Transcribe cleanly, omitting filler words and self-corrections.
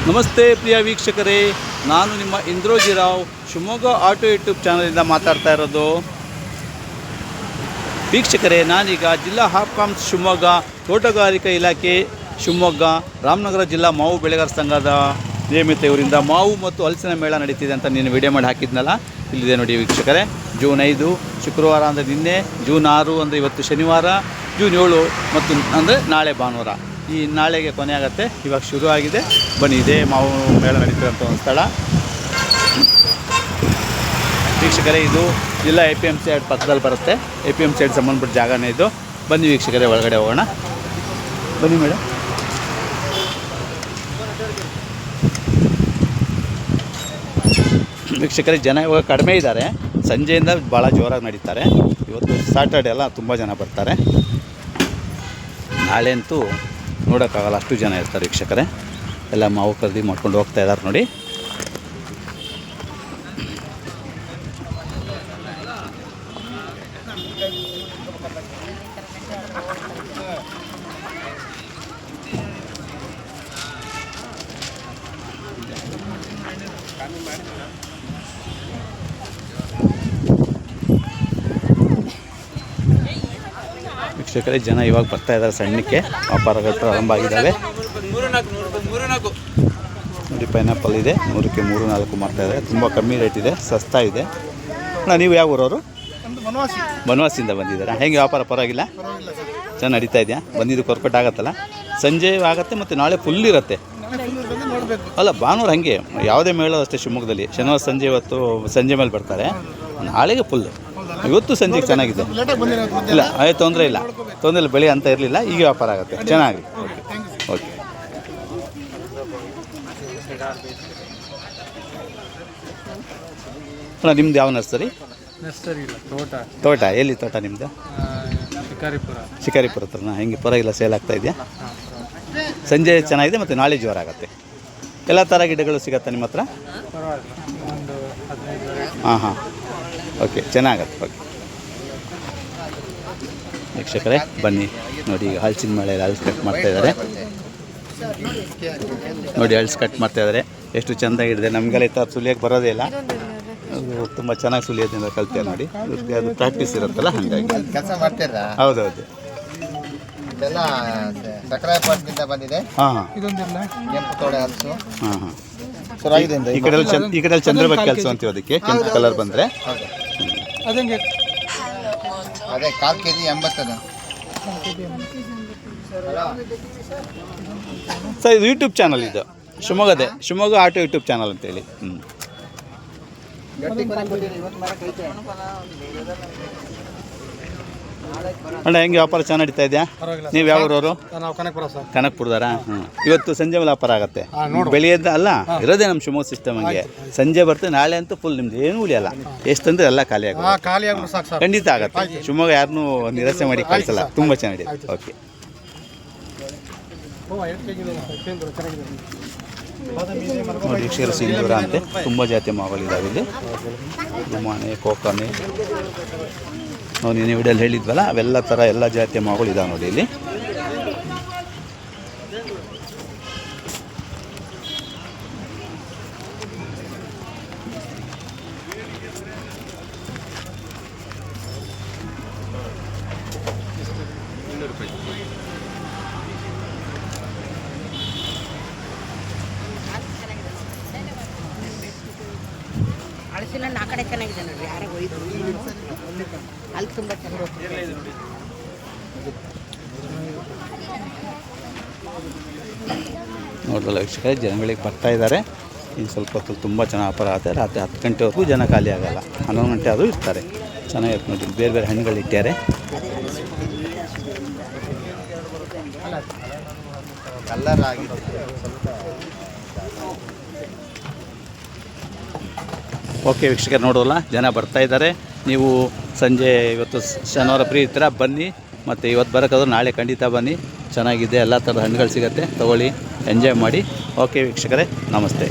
ನಮಸ್ತೆ ಪ್ರಿಯ ವೀಕ್ಷಕರೇ, ನಾನು ನಿಮ್ಮ ಇಂದ್ರೋಜಿರಾವ್ ಶಿವಮೊಗ್ಗ ಆಟೋ ಯೂಟ್ಯೂಬ್ ಚಾನಲಿಂದ ಮಾತಾಡ್ತಾ ಇರೋದು. ವೀಕ್ಷಕರೇ, ನಾನೀಗ ಜಿಲ್ಲಾ ಹಾಪ್ಕಾಮ್ಸ್ ಶಿವಮೊಗ್ಗ ತೋಟಗಾರಿಕಾ ಇಲಾಖೆ ಶಿವಮೊಗ್ಗ ರಾಮನಗರ ಜಿಲ್ಲಾ ಮಾವು ಬೆಳೆಗಾರ ಸಂಘದ ನಿಯಮಿತ ಇವರಿಂದ ಮಾವು ಮತ್ತು ಹಲಸಿನ ಮೇಳ ನಡೀತಿದೆ ಅಂತ ನೀನು ವಿಡಿಯೋ ಮಾಡಿ ಹಾಕಿದ್ನಲ್ಲ, ಇಲ್ಲಿದೆ ನೋಡಿ ವೀಕ್ಷಕರೇ. ಜೂನ್ 5 ಶುಕ್ರವಾರ ಅಂದರೆ ನಿನ್ನೆ, ಜೂನ್ 6 ಅಂದರೆ ಇವತ್ತು ಶನಿವಾರ, ಜೂನ್ 7 ಮತ್ತು ಅಂದರೆ ನಾಳೆ ಭಾನುವಾರ. ಈ ನಾಳೆಗೆ ಕೊನೆ ಆಗುತ್ತೆ. ಇವಾಗ ಶುರು ಆಗಿದೆ. ಬನ್ನಿ, ಇದೇ ಮಾವು ಮೇಳ ನಡೀತಿರೋಂಥ ಒಂದು ಸ್ಥಳ ವೀಕ್ಷಕರೇ. ಇದು ಜಿಲ್ಲಾ APMC ಸೈಡ್ ಪಕ್ಕದಲ್ಲಿ ಬರುತ್ತೆ. APMC ಸೈಡ್ ಸಂಬಂಧಪಟ್ಟ ಜಾಗನೇ ಇದು. ಬನ್ನಿ ವೀಕ್ಷಕರೇ, ಒಳಗಡೆ ಹೋಗೋಣ. ಬನ್ನಿ ಮೇಡಮ್. ವೀಕ್ಷಕರೇ, ಜನ ಇವಾಗ ಕಡಿಮೆ ಇದ್ದಾರೆ. ಸಂಜೆಯಿಂದ ಭಾಳ ಜೋರಾಗಿ ನಡೀತಾರೆ. ಇವತ್ತು ಸಾಟರ್ಡೆ ಎಲ್ಲ ತುಂಬ ಜನ ಬರ್ತಾರೆ. ನಾಳೆ ಅಂತೂ ನೋಡೋಕ್ಕಾಗಲ್ಲ, ಅಷ್ಟು ಜನ ಇರ್ತಾರೆ ವೀಕ್ಷಕರೇ. ಎಲ್ಲ ಮಾವು ಖರೀದಿ ಮಾಡ್ಕೊಂಡು ಹೋಗ್ತಾ ಇದ್ದಾರೆ ನೋಡಿ. ವೀಕ್ಷಕರೇ, ಜನ ಇವಾಗ ಬರ್ತಾ ಇದ್ದಾರೆ. ಸಣ್ಣಕ್ಕೆ ವ್ಯಾಪಾರಗಳು ಪ್ರಾರಂಭ ಆಗಿದ್ದಾವೆ ನೋಡಿ. ಪೈನಾಪಲ್ ಇದೆ, 100ಕ್ಕೆ 3-4 ಮಾಡ್ತಾ ಇದ್ದಾರೆ. ತುಂಬ ಕಮ್ಮಿ ರೇಟ್ ಇದೆ, ಸಸ್ತಾ ಇದೆ. ಅಣ್ಣ, ನೀವು ಯಾವ ಊರವರು? ಬನವಾಸಿಯಿಂದ ಬಂದಿದ್ದೀರಾ? ಹೆಂಗೆ ವ್ಯಾಪಾರ? ಪರವಾಗಿಲ್ಲ, ಚೆನ್ನಾಗಿ ನಡೀತಾ ಇದೆಯಾ? ಬಂದಿದ್ದು ಕೊರ್ಕೊಟ್ಟು ಆಗತ್ತಲ್ಲ? ಸಂಜೆ ಆಗುತ್ತೆ ಮತ್ತು ನಾಳೆ ಫುಲ್ ಇರುತ್ತೆ ಅಲ್ಲ? ಭಾನುವಾರ ಹಾಗೆ ಯಾವುದೇ ಮೇಳ ಅಷ್ಟೇ ಶಿವಮೊಗ್ಗದಲ್ಲಿ ಶನಿವಾರ ಸಂಜೆ, ಇವತ್ತು ಸಂಜೆ ಮೇಲೆ ಬರ್ತಾರೆ, ನಾಳೆಗೆ ಫುಲ್ಲು. ಇವತ್ತು ಸಂಜೆಗೆ ಚೆನ್ನಾಗಿದೆ. ಇಲ್ಲ, ತೊಂದರೆ ಇಲ್ಲ, ಬೆಳೆ ಅಂತ ಇರಲಿಲ್ಲ. ಈಗ ವ್ಯಾಪಾರ ಆಗುತ್ತೆ ಚೆನ್ನಾಗಿ. ಓಕೆ. ಅಣ್ಣ, ನಿಮ್ದು ಯಾವ ನರ್ಸರಿ? ತೋಟ ಎಲ್ಲಿ ತೋಟ ನಿಮ್ಮದು? ಶಿಕಾರಿಪುರ ಹತ್ರನಾ? ಹೆಂಗೆ ಪರವಾಗಿಲ್ಲ, ಸೇಲ್ ಆಗ್ತಾ ಇದೆಯಾ? ಸಂಜೆ ಚೆನ್ನಾಗಿದೆ ಮತ್ತು ನಾಳೆ ಜೋರ ಆಗುತ್ತೆ. ಎಲ್ಲ ಥರ ಗಿಡಗಳು ಸಿಗತ್ತಾ ನಿಮ್ಮ ಹತ್ರ? ಹಾಂ, ಓಕೆ, ಚೆನ್ನಾಗತ್ತೆ. ಓಕೆ ವೀಕ್ಷಕರೇ, ಬನ್ನಿ ನೋಡಿ. ಈಗ ಹಲಸಿನ ಮೇಳೆಯಲ್ಲಿ ಹಲ್ಸು ಕಟ್ ಮಾಡ್ತಾಯಿದ್ದಾರೆ ನೋಡಿ. ಹಲ್ಸು ಕಟ್ ಮಾಡ್ತಾಯಿದ್ದಾರೆ. ಎಷ್ಟು ಚೆಂದಾಗಿದೆ. ನಮಗೆಲ್ಲ ಈ ಥರ ಸುಲಿಯೋಕ್ಕೆ ಬರೋದೇ ಇಲ್ಲ. ಅದು ತುಂಬ ಚೆನ್ನಾಗಿ ಸುಲಿಯೋದ್ರಿಂದ ಕಲ್ತೇವೆ ನೋಡಿ. ಅದು ಪ್ರಾಕ್ಟೀಸ್ ಇರುತ್ತಲ್ಲ, ಹಾಗಾಗಿ ಕೆಲಸ ಮಾಡ್ತೀರಾ? ಹೌದೌದು. ಬಂದಿದೆ. ಹಾಂ, ಕೆಂಪು ತೋಡೆ ಹಲಸು. ಹಾಂ. ಈ ಕಡೆ ಚಂದ್ರಬಾಗಿ ಕೆಲಸ ಅಂತೀವಿ ಅದಕ್ಕೆ. ಕೆಂಪು ಕಲರ್ ಬಂದರೆ ಅದೇ 1/4 kg 80. ಸರ್, ಇದು ಯೂಟ್ಯೂಬ್ ಚಾನಲ್, ಇದು ಶಿವಮೊಗ್ಗ ಆಟೋ ಯೂಟ್ಯೂಬ್ ಚಾನಲ್ ಅಂತೇಳಿ. ಅಣ್ಣ, ಹೆಂಗೆ ವ್ಯಾಪಾರ ಚೆನ್ನಾಗಿ ನಡೀತಾ ಇದೆಯಾ? ನೀವು ಯಾವ ಊರವರು? ಕನಕಪುರದಾರ? ಇವತ್ತು ಸಂಜೆ ಮೇಲೆ ವ್ಯಾಪಾರ ಆಗುತ್ತೆ. ಬೆಳೆಯದ ಅಲ್ಲ, ಇರೋದೇ ನಮ್ಮ ಶಿವಮೊಗ್ಗ ಸಿಸ್ಟಮ್. ಹಂಗೆ ಸಂಜೆ ಬರ್ತದೆ. ನಾಳೆ ಅಂತೂ ಫುಲ್ ನಿಮ್ದು ಏನು ಉಳಿಯಲ್ಲ. ಎಷ್ಟಂದ್ರೆ ಎಲ್ಲ ಖಾಲಿ ಆಗುತ್ತೆ. ಖಂಡಿತ ಆಗುತ್ತೆ. ಶಿವಮೊಗ್ಗ ಯಾರನ್ನೂ ನಿರಾಸೆ ಮಾಡಿ ಕಳಿಸಲ್ಲ. ತುಂಬ ಚೆನ್ನಾಗಿದೆ. ಓಕೆ. ನೋಡಿ ವೀಕ್ಷಕರು, ಸಿಂಧೂರ ಅಂತೆ ತುಂಬ ಜಾತಿ ಮಾವುಗಳಿದ್ದಾವೆ ಇಲ್ಲಿ. ಗುಮಾನೆ, ಕೋಕನೆ, ನಾವು ನೀನು ವಿಡಿಯೋಲ್ಲಿ ಹೇಳಿದ್ವಲ್ಲ, ಅವೆಲ್ಲ ಥರ ಎಲ್ಲ ಜಾತಿಯ ಮಾವುಗಳು ಇದಾವೆ ನೋಡಿ ಇಲ್ಲಿ. ಹಲಸಿನ ಆ ಕಡೆ ಚೆನ್ನಾಗಿದೆ ನೋಡ್ರಿ. ಯಾರೋ ಒಯ್ದು ಅಲ್ಲಿ ತುಂಬ ಚೆನ್ನಾಗಿದೆ ನೋಡಲ್ಲ ವೀಕ್ಷಕರೇ, ಜನಗಳಿಗೆ ಬರ್ತಾ ಇದ್ದಾರೆ. ಇನ್ನು ಸ್ವಲ್ಪ ಹೊತ್ತು ತುಂಬ ಚೆನ್ನಾಗಿ ವ್ಯಾಪಾರ ಆಗುತ್ತೆ. ರಾತ್ರಿ 10 ಗಂಟೆವರೆಗೂ ಜನ ಖಾಲಿ ಆಗೋಲ್ಲ. 11 ಗಂಟೆ ಆದರೂ ಇರ್ತಾರೆ. ಚೆನ್ನಾಗಿರುತ್ತೆ ನೋಡಿ. ಬೇರೆ ಬೇರೆ ಹಣ್ಣುಗಳು ಇಟ್ಟಾರೆ. ಕಲರ್ ಆಗಿದೆ. ಓಕೆ ವೀಕ್ಷಕರು, ನೋಡೋಲ್ಲ, ಜನ ಬರ್ತಾ ಇದ್ದಾರೆ. ನೀವು ಸಂಜೆ ಇವತ್ತು ಶನಿವಾರ ಫ್ರೀ ಇರ್ತೀರ, ಬನ್ನಿ. ಮತ್ತು ಇವತ್ತು ಬರೋಕ್ಕಾದ್ರೂ ನಾಳೆ ಖಂಡಿತ ಬನ್ನಿ. ಚೆನ್ನಾಗಿದೆ, ಎಲ್ಲ ಥರದ ಹಣ್ಣುಗಳು ಸಿಗುತ್ತೆ. ತೊಗೊಳ್ಳಿ, ಎಂಜಾಯ್ ಮಾಡಿ. ಓಕೆ ವೀಕ್ಷಕರೇ, ನಮಸ್ತೆ.